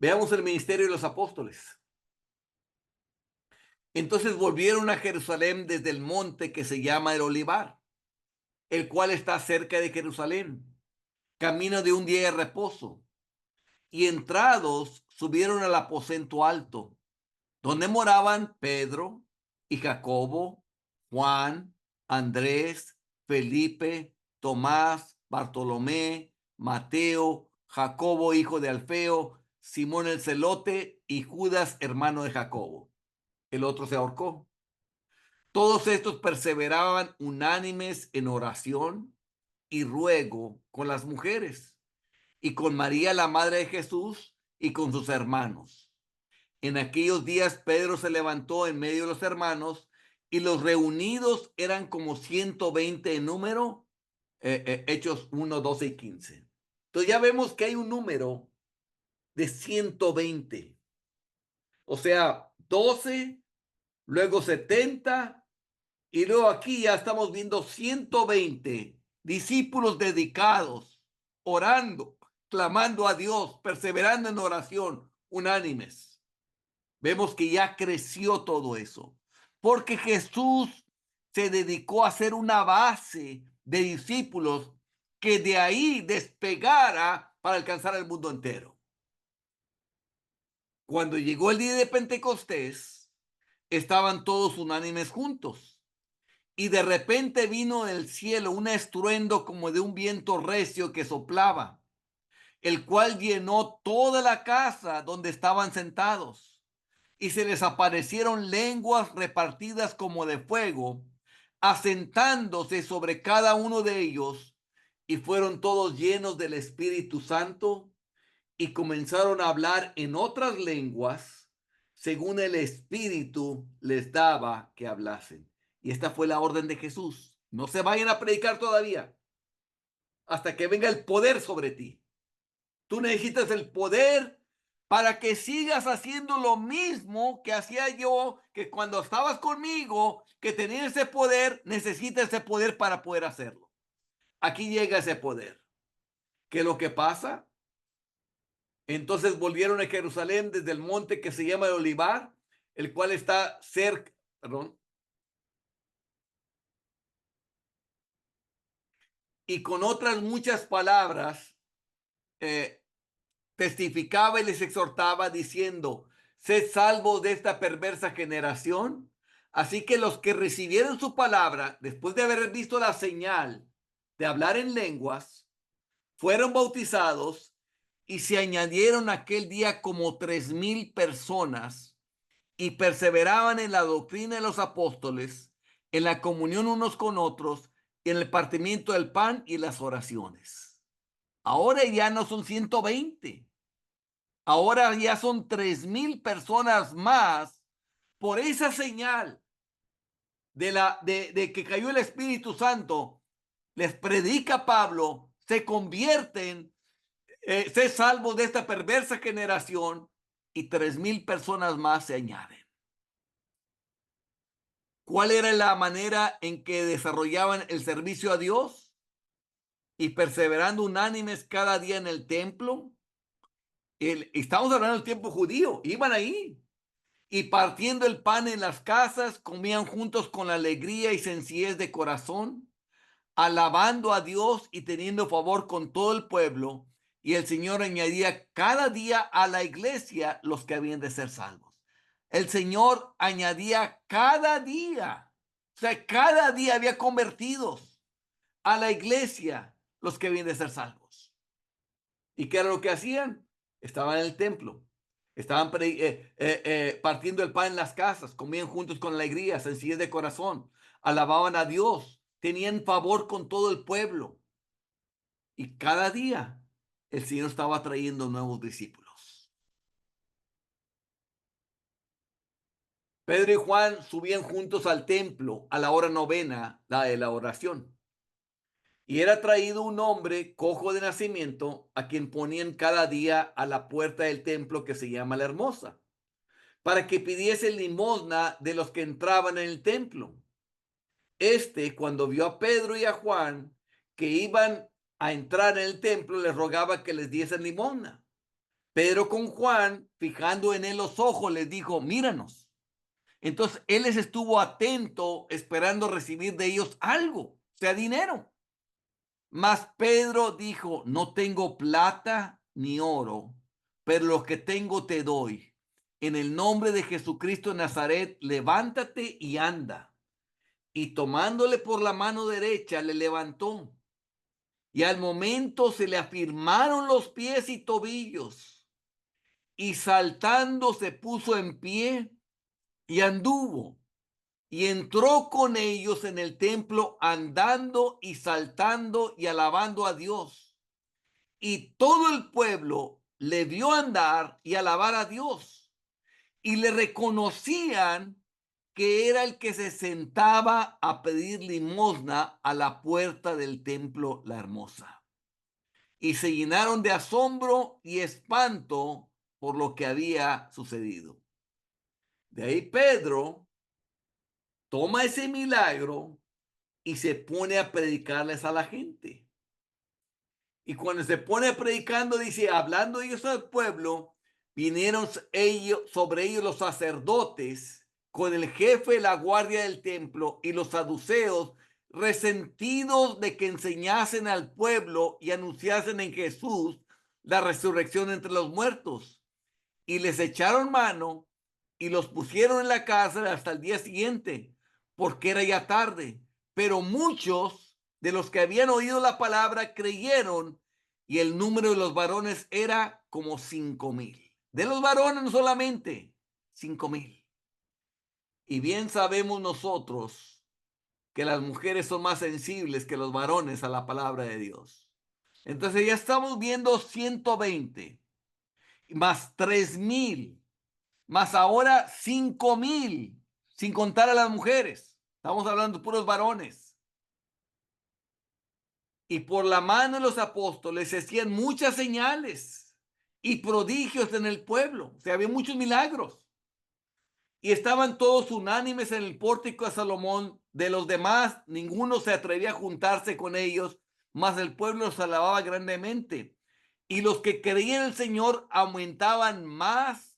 Veamos el ministerio de los apóstoles. Entonces volvieron a Jerusalén desde el monte que se llama el Olivar, el cual está cerca de Jerusalén, camino de un día de reposo. Y entrados subieron al aposento alto, donde moraban Pedro y Jacobo, Juan, Andrés, Felipe, Tomás, Bartolomé, Mateo, Jacobo, hijo de Alfeo, Simón el celote y Judas, hermano de Jacobo. El otro se ahorcó. Todos estos perseveraban unánimes en oración y ruego con las mujeres y con María, la madre de Jesús, y con sus hermanos. En aquellos días Pedro se levantó en medio de los hermanos y los reunidos eran como 120 en número, Hechos 1, 12 y 15. Entonces ya vemos que hay un número de 120, o sea, 12, luego 70, y luego aquí ya estamos viendo 120 discípulos dedicados, orando, clamando a Dios, perseverando en oración, unánimes. Vemos que ya creció todo eso, porque Jesús se dedicó a hacer una base de discípulos que de ahí despegara para alcanzar el mundo entero. Cuando llegó el día de Pentecostés, estaban todos unánimes juntos. Y de repente vino del cielo un estruendo como de un viento recio que soplaba, el cual llenó toda la casa donde estaban sentados. Y se les aparecieron lenguas repartidas como de fuego, asentándose sobre cada uno de ellos, y fueron todos llenos del Espíritu Santo y comenzaron a hablar en otras lenguas según el Espíritu les daba que hablasen. Y esta fue la orden de Jesús. No se vayan a predicar todavía hasta que venga el poder sobre ti. Tú necesitas el poder para que sigas haciendo lo mismo que hacía yo, que cuando estabas conmigo, que tenía ese poder, necesitas ese poder para poder hacerlo. Aquí llega ese poder. ¿Qué es lo que pasa? Entonces volvieron a Jerusalén desde el monte que se llama el Olivar, el cual está cerca, perdón, y con otras muchas palabras eh, testificaba y les exhortaba diciendo: sed salvos de esta perversa generación. Así que los que recibieron su palabra, después de haber visto la señal de hablar en lenguas, fueron bautizados y se añadieron aquel día como 3,000 personas y perseveraban en la doctrina de los apóstoles, en la comunión unos con otros, en el partimiento del pan y las oraciones. Ahora ya no son 120, ahora ya son 3,000 personas más por esa señal de que cayó el Espíritu Santo. Les predica Pablo, se convierten, se salvos de esta perversa generación, y 3,000 personas más se añaden. ¿Cuál era la manera en que desarrollaban el servicio a Dios? Y perseverando unánimes cada día en el templo. Estamos hablando del tiempo judío, iban ahí y partiendo el pan en las casas, comían juntos con alegría y sencillez de corazón, alabando a Dios y teniendo favor con todo el pueblo. Y el Señor añadía cada día a la iglesia los que habían de ser salvos. El Señor añadía cada día, o sea, cada día había convertidos a la iglesia los que habían de ser salvos. ¿Y qué era lo que hacían? Estaban en el templo, estaban partiendo el pan en las casas, comían juntos con alegría, sencillez de corazón, alababan a Dios, tenían favor con todo el pueblo. Y cada día el Señor estaba trayendo nuevos discípulos. Pedro y Juan subían juntos al templo a la hora novena, la de la oración. Y era traído un hombre cojo de nacimiento, a quien ponían cada día a la puerta del templo que se llama la Hermosa, para que pidiese limosna de los que entraban en el templo. Cuando vio a Pedro y a Juan que iban a entrar en el templo, les rogaba que les diesen limosna. Pedro con Juan, fijando en él los ojos, les dijo, míranos. Entonces él les estuvo atento, esperando recibir de ellos algo, sea dinero. Mas Pedro dijo, no tengo plata ni oro, pero lo que tengo te doy. En el nombre de Jesucristo de Nazaret, levántate y anda. Y tomándole por la mano derecha, le levantó. Y al momento se le afirmaron los pies y tobillos. Y saltando se puso en pie y anduvo. Y entró con ellos en el templo andando y saltando y alabando a Dios. Y todo el pueblo le vio andar y alabar a Dios. Y le reconocían que era el que se sentaba a pedir limosna a la puerta del templo La Hermosa. Y se llenaron de asombro y espanto por lo que había sucedido. De ahí Pedro toma ese milagro y se pone a predicarles a la gente. Y cuando se pone predicando, dice, hablando ellos al pueblo, vinieron sobre ellos los sacerdotes con el jefe de la guardia del templo y los saduceos, resentidos de que enseñasen al pueblo y anunciasen en Jesús la resurrección entre los muertos. Y les echaron mano y los pusieron en la cárcel hasta el día siguiente, porque era ya tarde. Pero muchos de los que habían oído la palabra creyeron, y el número de los varones era como 5,000. De los varones no solamente, 5,000. Y bien sabemos nosotros que las mujeres son más sensibles que los varones a la palabra de Dios. Entonces ya estamos viendo 120 más 3,000 más ahora 5,000, sin contar a las mujeres. Estamos hablando de puros varones. Y por la mano de los apóstoles se hacían muchas señales y prodigios en el pueblo. O sea, había muchos milagros. Y estaban todos unánimes en el pórtico de Salomón. De los demás, ninguno se atrevía a juntarse con ellos, mas el pueblo los alababa grandemente. Y los que creían en el Señor aumentaban más,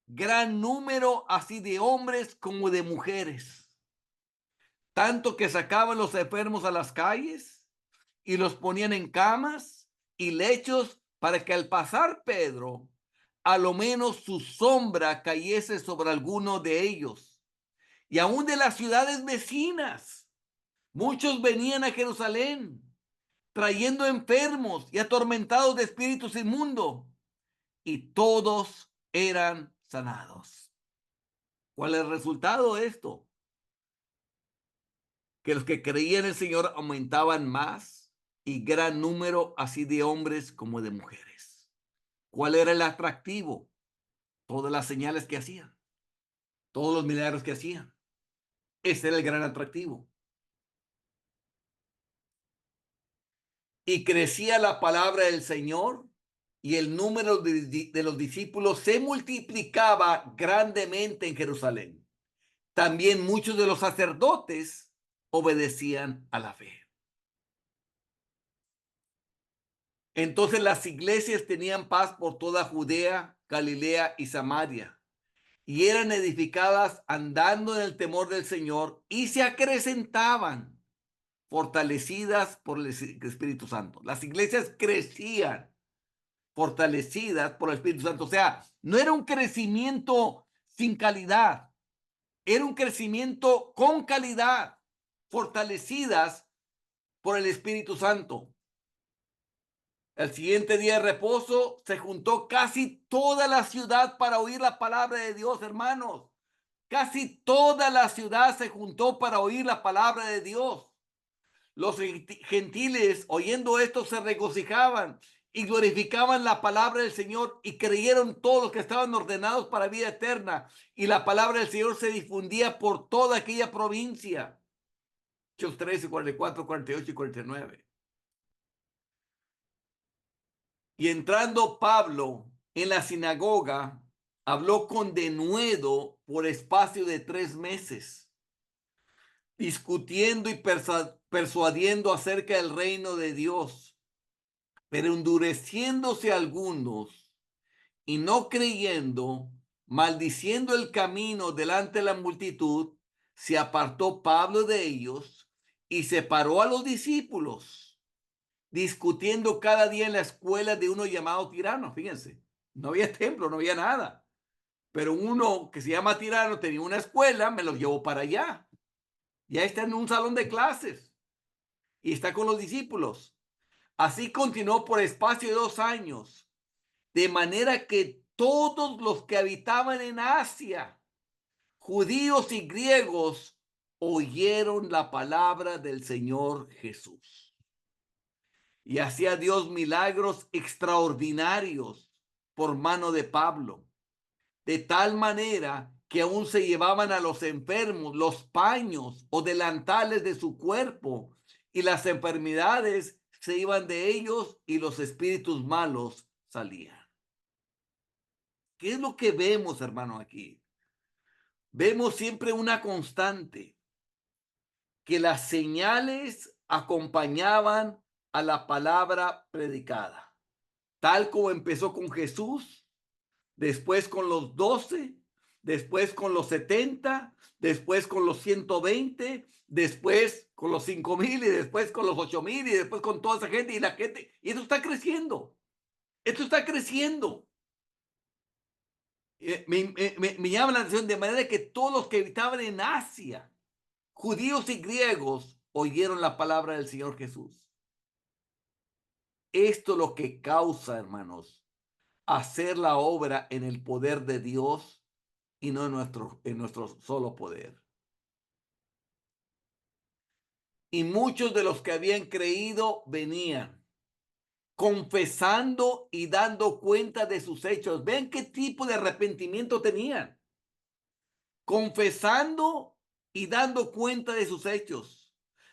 gran número así de hombres como de mujeres, tanto que sacaban los enfermos a las calles y los ponían en camas y lechos para que al pasar Pedro, a lo menos su sombra cayese sobre alguno de ellos. Y aún de las ciudades vecinas, muchos venían a Jerusalén, trayendo enfermos y atormentados de espíritus inmundos, y todos eran sanados. ¿Cuál es el resultado de esto? Que los que creían en el Señor aumentaban más y gran número así de hombres como de mujeres. ¿Cuál era el atractivo? Todas las señales que hacían, todos los milagros que hacían. Ese era el gran atractivo. Y crecía la palabra del Señor y el número de los discípulos se multiplicaba grandemente en Jerusalén. También muchos de los sacerdotes obedecían a la fe. Entonces las iglesias tenían paz por toda Judea, Galilea y Samaria, y eran edificadas andando en el temor del Señor y se acrecentaban, fortalecidas por el Espíritu Santo. Las iglesias crecían, fortalecidas por el Espíritu Santo. O sea, no era un crecimiento sin calidad, era un crecimiento con calidad, fortalecidas por el Espíritu Santo. El siguiente día de reposo se juntó casi toda la ciudad para oír la palabra de Dios, hermanos. Casi toda la ciudad se juntó para oír la palabra de Dios. Los gentiles, oyendo esto, se regocijaban y glorificaban la palabra del Señor y creyeron todos los que estaban ordenados para vida eterna. Y la palabra del Señor se difundía por toda aquella provincia. Hechos 13, 44, 48 y 49. Y entrando Pablo en la sinagoga, habló con denuedo por espacio de 3 meses, discutiendo y persuadiendo acerca del reino de Dios. Pero endureciéndose algunos y no creyendo, maldiciendo el camino delante de la multitud, se apartó Pablo de ellos y separó a los discípulos, discutiendo cada día en la escuela de uno llamado Tirano. Fíjense, no había templo, no había nada, pero uno que se llama Tirano tenía una escuela, me lo llevó para allá. Ya está en un salón de clases y está con los discípulos. Así continuó por espacio de 2 años, de manera que todos los que habitaban en Asia, judíos y griegos, oyeron la palabra del Señor Jesús. Y hacía Dios milagros extraordinarios por mano de Pablo, de tal manera que aún se llevaban a los enfermos los paños o delantales de su cuerpo, y las enfermedades se iban de ellos y los espíritus malos salían. ¿Qué es lo que vemos, hermano, aquí? Vemos siempre una constante, que las señales acompañaban a la palabra predicada, tal como empezó con Jesús, después con los 12, después con los 70, después con los 120, después con los 5,000 y después con los 8,000 y después con toda esa gente y la gente. Y esto está creciendo. Esto está creciendo. Me llama la atención de manera que todos los que habitaban en Asia, judíos y griegos, oyeron la palabra del Señor Jesús. Esto es lo que causa, hermanos, hacer la obra en el poder de Dios y no en nuestro solo poder. Y muchos de los que habían creído venían confesando y dando cuenta de sus hechos. ¿Ven qué tipo de arrepentimiento tenían? Confesando y dando cuenta de sus hechos.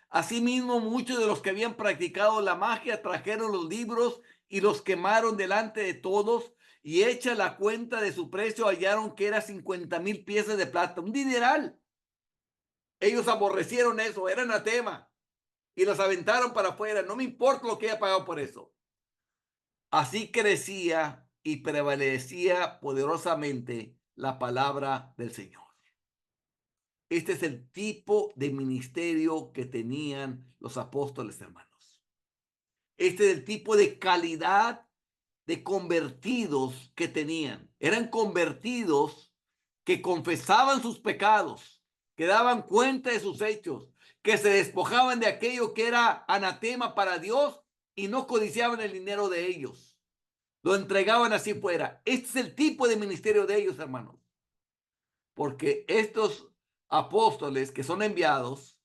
Asimismo, muchos de los que habían practicado la magia trajeron los libros y los quemaron delante de todos, y hecha la cuenta de su precio hallaron que era 50,000 piezas de plata, un dineral. Ellos aborrecieron eso, era anatema, y los aventaron para afuera. No me importa lo que haya pagado por eso. Así crecía y prevalecía poderosamente la palabra del Señor. Este es el tipo de ministerio que tenían los apóstoles, hermanos. Este es el tipo de calidad de convertidos que tenían. Eran convertidos que confesaban sus pecados, que daban cuenta de sus hechos, que se despojaban de aquello que era anatema para Dios y no codiciaban el dinero de ellos. Lo entregaban así fuera. Este es el tipo de ministerio de ellos, hermanos. Porque estos apóstoles que son enviados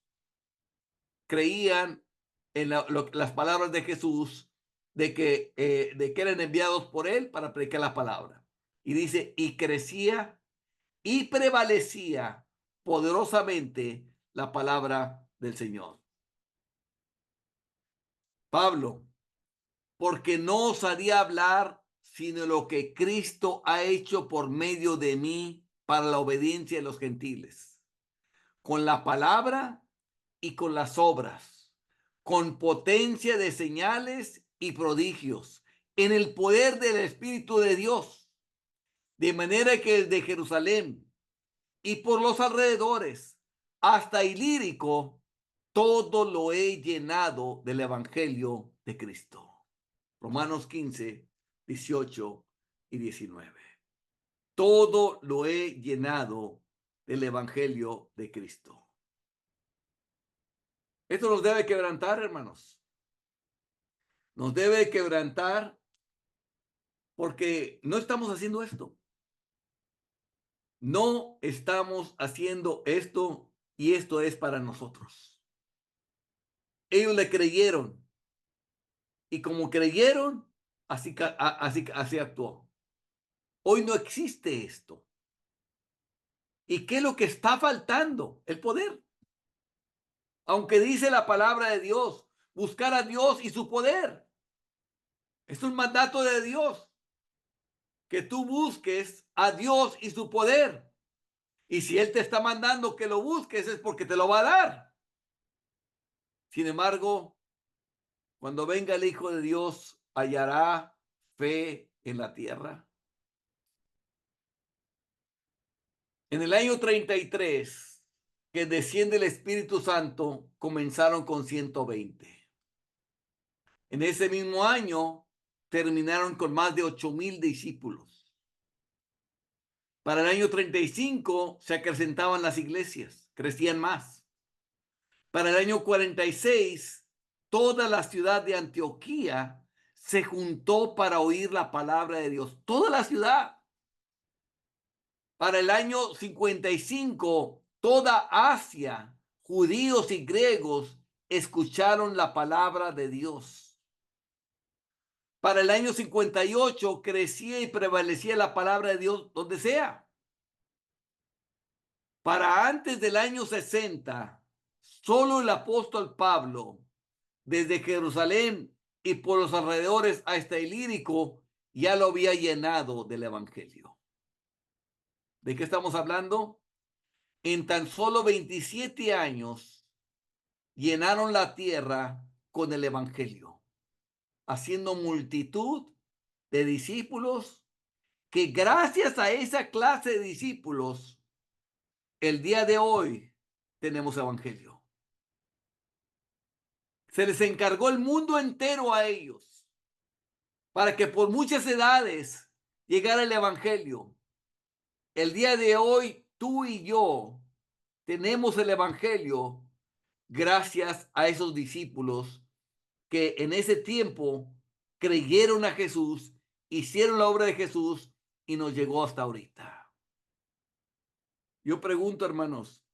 creían en las palabras de Jesús, de que eran enviados por él para predicar la palabra. Y dice, y crecía y prevalecía poderosamente la palabra del Señor. Pablo, porque no osaría hablar sino lo que Cristo ha hecho por medio de mí para la obediencia de los gentiles, con la palabra y con las obras, con potencia de señales y prodigios, en el poder del Espíritu de Dios, de manera que desde Jerusalén y por los alrededores hasta Ilírico, todo lo he llenado del Evangelio de Cristo. Romanos 15, 18 y 19. Todo lo he llenado del Evangelio de Cristo. Esto nos debe quebrantar, hermanos. Nos debe quebrantar porque no estamos haciendo esto. No estamos haciendo esto y esto es para nosotros. Ellos le creyeron y como creyeron, así actuó. Hoy no existe esto. ¿Y qué es lo que está faltando? El poder. Aunque dice la palabra de Dios, buscar a Dios y su poder. Es un mandato de Dios, que tú busques a Dios y su poder. Y si Él te está mandando que lo busques, es porque te lo va a dar. Sin embargo, cuando venga el Hijo de Dios, hallará fe en la tierra. En el año 33, que desciende el Espíritu Santo, comenzaron con 120. En ese mismo año terminaron con más de 8,000 discípulos. Para el año 35 se acrecentaban las iglesias, crecían más. Para el año 46, toda la ciudad de Antioquía se juntó para oír la palabra de Dios. Toda la ciudad. Para el año 55, toda Asia, judíos y griegos, escucharon la palabra de Dios. Para el año 58, crecía y prevalecía la palabra de Dios donde sea. Para antes del año 60, solo el apóstol Pablo, desde Jerusalén y por los alrededores hasta Ilírico, ya lo había llenado del evangelio. ¿De qué estamos hablando? En tan solo 27 años llenaron la tierra con el evangelio, haciendo multitud de discípulos que gracias a esa clase de discípulos, el día de hoy tenemos evangelio. Se les encargó el mundo entero a ellos para que por muchas edades llegara el evangelio. El día de hoy, tú y yo tenemos el evangelio gracias a esos discípulos que en ese tiempo creyeron a Jesús, hicieron la obra de Jesús y nos llegó hasta ahorita. Yo pregunto, hermanos,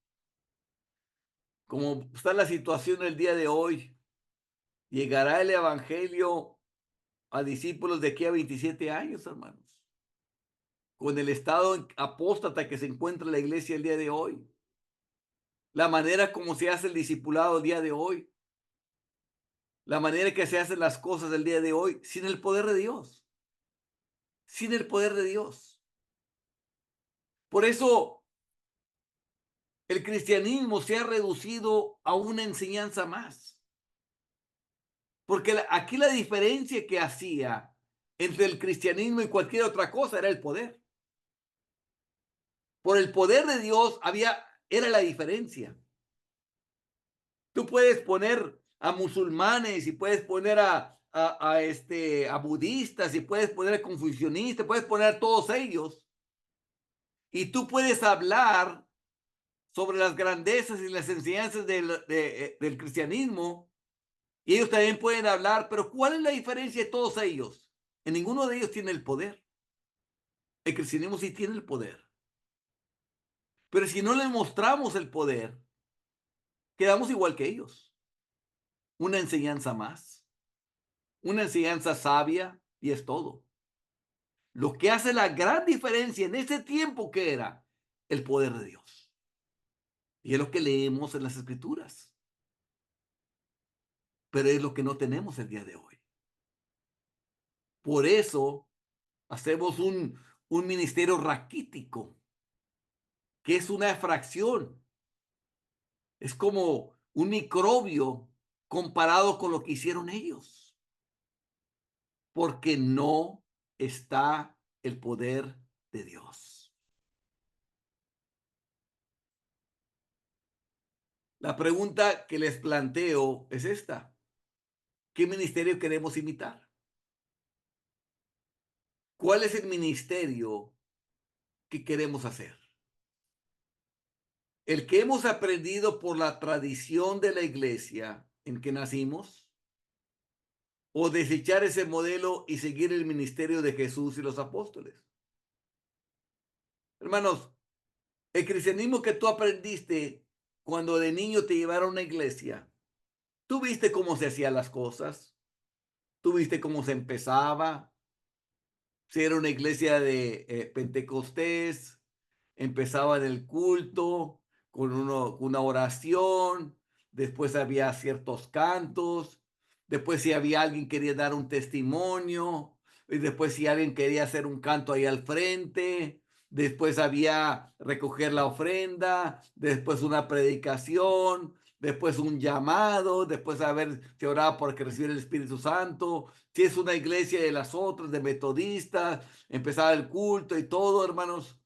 ¿cómo está la situación el día de hoy? ¿Llegará el evangelio a discípulos de aquí a 27 años, hermanos? Con el estado apóstata que se encuentra la iglesia el día de hoy. La manera como se hace el discipulado el día de hoy. La manera que se hacen las cosas el día de hoy sin el poder de Dios. Sin el poder de Dios. Por eso el cristianismo se ha reducido a una enseñanza más. Porque aquí la diferencia que hacía entre el cristianismo y cualquier otra cosa era el poder. Por el poder de Dios era la diferencia. Tú puedes poner a musulmanes y puedes poner a budistas y puedes poner a confucionistas, puedes poner a todos ellos. Y tú puedes hablar sobre las grandezas y las enseñanzas del cristianismo. Y ellos también pueden hablar, pero ¿cuál es la diferencia de todos ellos? En ninguno de ellos tiene el poder. El cristianismo sí tiene el poder. Pero si no les mostramos el poder, quedamos igual que ellos. Una enseñanza más. Una enseñanza sabia y es todo. Lo que hace la gran diferencia en ese tiempo que era el poder de Dios. Y es lo que leemos en las escrituras. Pero es lo que no tenemos el día de hoy. Por eso hacemos un ministerio raquítico, que es una fracción. Es como un microbio comparado con lo que hicieron ellos. Porque no está el poder de Dios. La pregunta que les planteo es esta. ¿Qué ministerio queremos imitar? ¿Cuál es el ministerio que queremos hacer? ¿El que hemos aprendido por la tradición de la iglesia en que nacimos? ¿O desechar ese modelo y seguir el ministerio de Jesús y los apóstoles? Hermanos, el cristianismo que tú aprendiste cuando de niño te llevaron a una iglesia, tú viste cómo se hacían las cosas, tú viste cómo se empezaba, si era una iglesia de Pentecostés, empezaba en el culto con una oración, después había ciertos cantos, después si había alguien que quería dar un testimonio, y después si alguien quería hacer un canto ahí al frente, después había recoger la ofrenda, después una predicación, después un llamado, después a ver si oraba porque recibir el Espíritu Santo, si es una iglesia de las otras, de metodistas, empezaba el culto y todo, hermanos.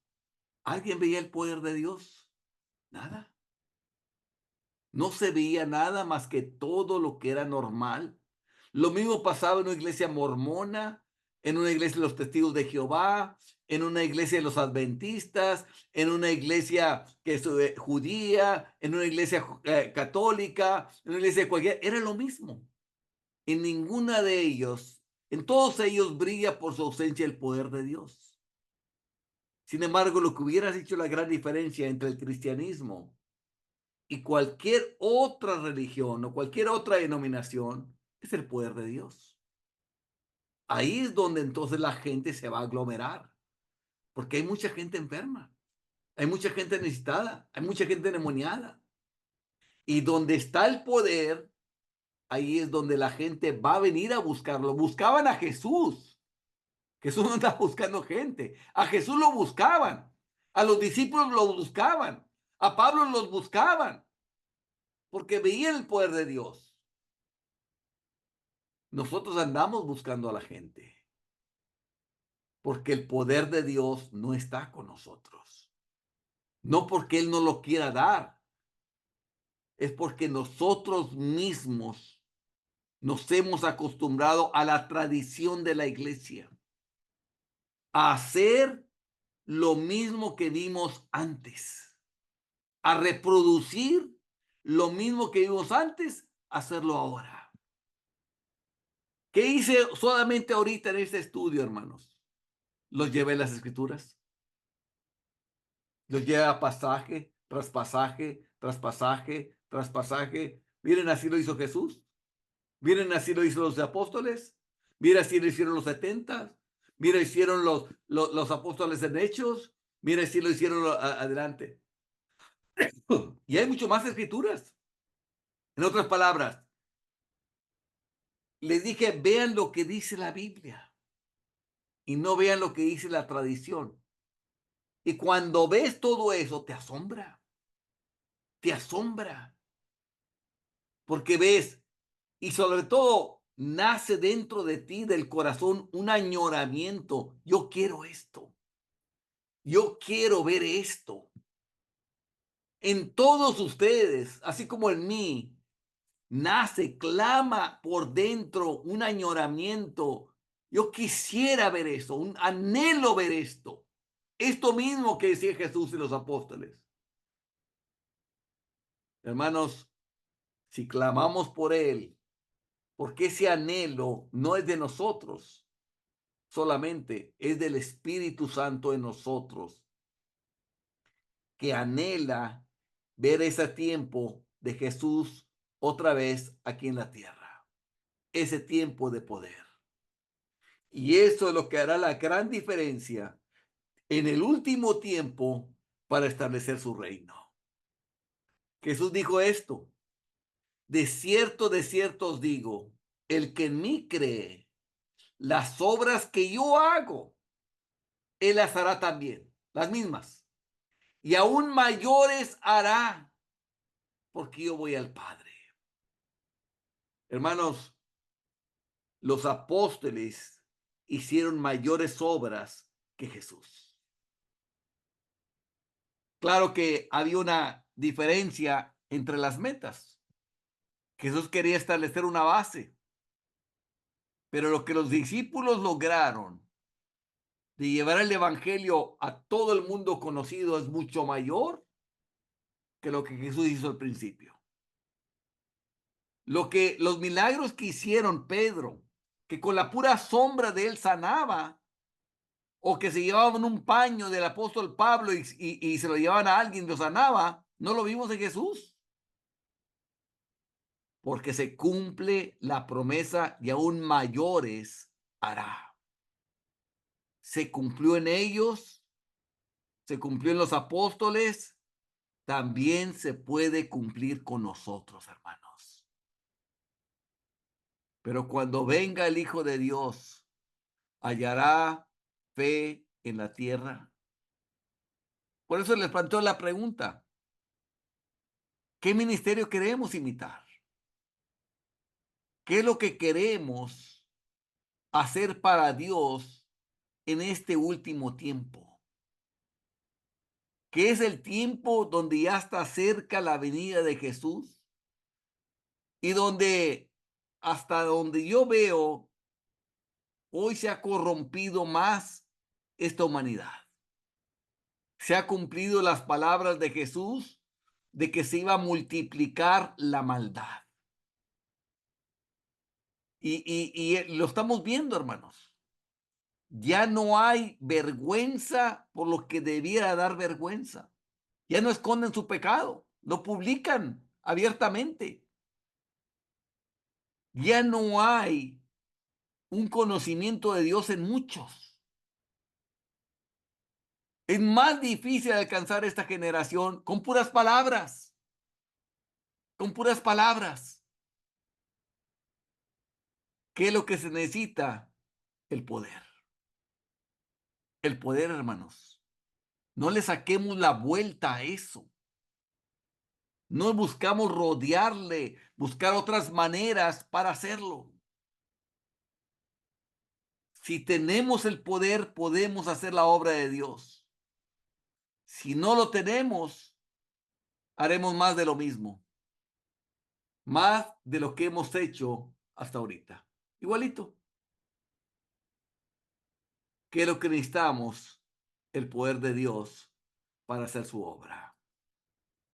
¿Alguien veía el poder de Dios? Nada. No se veía nada más que todo lo que era normal. Lo mismo pasaba en una iglesia mormona, en una iglesia de los testigos de Jehová, en una iglesia de los adventistas, en una iglesia que es judía, en una iglesia católica, en una iglesia cualquiera. Era lo mismo. En ninguna de ellos, en todos ellos brilla por su ausencia el poder de Dios. Sin embargo, lo que hubiera hecho la gran diferencia entre el cristianismo y cualquier otra religión o cualquier otra denominación es el poder de Dios. Ahí es donde entonces la gente se va a aglomerar, porque hay mucha gente enferma, hay mucha gente necesitada, hay mucha gente endemoniada. Y donde está el poder, ahí es donde la gente va a venir a buscarlo. Buscaban a Jesús. Jesús no está buscando gente. A Jesús lo buscaban. A los discípulos lo buscaban. A Pablo los buscaban. Porque veían el poder de Dios. Nosotros andamos buscando a la gente. Porque el poder de Dios no está con nosotros. No porque Él no lo quiera dar. Es porque nosotros mismos nos hemos acostumbrado a la tradición de la iglesia. A hacer lo mismo que vimos antes. A reproducir lo mismo que vimos antes, hacerlo ahora. ¿Qué hice solamente ahorita en este estudio, hermanos? Los llevé a las escrituras, los llevé a pasaje tras pasaje, tras pasaje, tras pasaje. Miren, así lo hizo Jesús. Miren, así lo hizo los apóstoles. Miren, así lo hicieron los 70. Miren, hicieron los apóstoles en Hechos. Miren, así lo hicieron adelante. Y hay mucho más escrituras. En otras palabras, les dije, vean lo que dice la Biblia y no vean lo que dice la tradición. Y cuando ves todo eso, te asombra, porque ves, y sobre todo, nace dentro de ti, del corazón, un añoramiento. Yo quiero esto, yo quiero ver esto. En todos ustedes, así como en mí, nace, clama por dentro un añoramiento. Yo quisiera ver esto, un anhelo ver esto. Esto mismo que decía Jesús y los apóstoles. Hermanos, si clamamos por Él, porque ese anhelo no es de nosotros solamente, es del Espíritu Santo en nosotros, que anhela ver ese tiempo de Jesús otra vez aquí en la tierra, ese tiempo de poder. Y eso es lo que hará la gran diferencia en el último tiempo para establecer su reino. Jesús dijo esto: de cierto os digo, el que en mí cree, las obras que yo hago, él las hará también, las mismas. Y aún mayores hará, porque yo voy al Padre. Hermanos, los apóstoles hicieron mayores obras que Jesús. Claro que había una diferencia entre las metas. Jesús quería establecer una base, pero lo que los discípulos lograron de llevar el evangelio a todo el mundo conocido es mucho mayor que lo que Jesús hizo al principio. Los milagros que hicieron Pedro, que con la pura sombra de él sanaba, o que se llevaban un paño del apóstol Pablo y se lo llevaban a alguien y lo sanaba, no lo vimos en Jesús, porque se cumple la promesa y aún mayores hará. Se cumplió en ellos, se cumplió en los apóstoles, también se puede cumplir con nosotros, hermanos. Pero cuando venga el Hijo de Dios, hallará fe en la tierra. Por eso les planteo la pregunta: ¿qué ministerio queremos imitar? ¿Qué es lo que queremos hacer para Dios en este último tiempo? que es el tiempo donde ya está cerca la venida de Jesús y donde, hasta donde yo veo, hoy se ha corrompido más esta humanidad. Se ha cumplido las palabras de Jesús de que se iba a multiplicar la maldad. Y lo estamos viendo, hermanos. Ya no hay vergüenza por lo que debiera dar vergüenza. Ya no esconden su pecado, lo publican abiertamente. Ya no hay un conocimiento de Dios en muchos. Es más difícil alcanzar esta generación con puras palabras, con puras palabras. ¿Qué es lo que se necesita? El poder. El poder, hermanos. No le saquemos la vuelta a eso. No buscamos rodearle, buscar otras maneras para hacerlo. Si tenemos el poder, podemos hacer la obra de Dios. Si no lo tenemos, haremos más de lo mismo, más de lo que hemos hecho hasta ahorita. Igualito, que lo que necesitamos, el poder de Dios para hacer su obra.